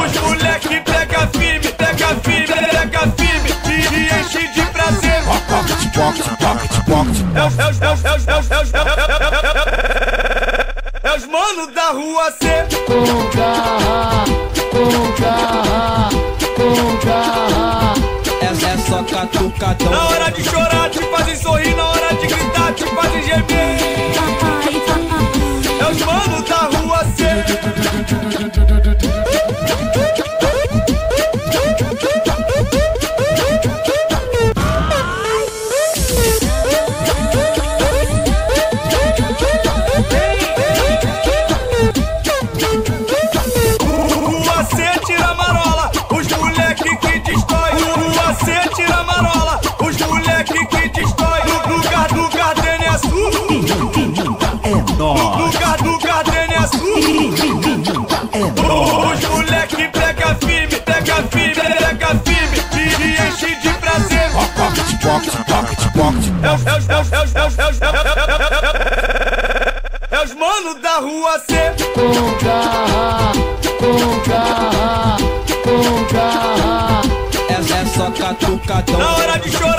Os moleque pega firme, te enche de prazer. É os mano da rua C. É só catucadão. Na hora de chorar, te fazem sorrir. Na hora de gritar, te fazem gemer. É os mano da rua C. Os moleque pega firme, te enche de prazer. É os mano da rua C. É só catucadão. Na hora de chorar.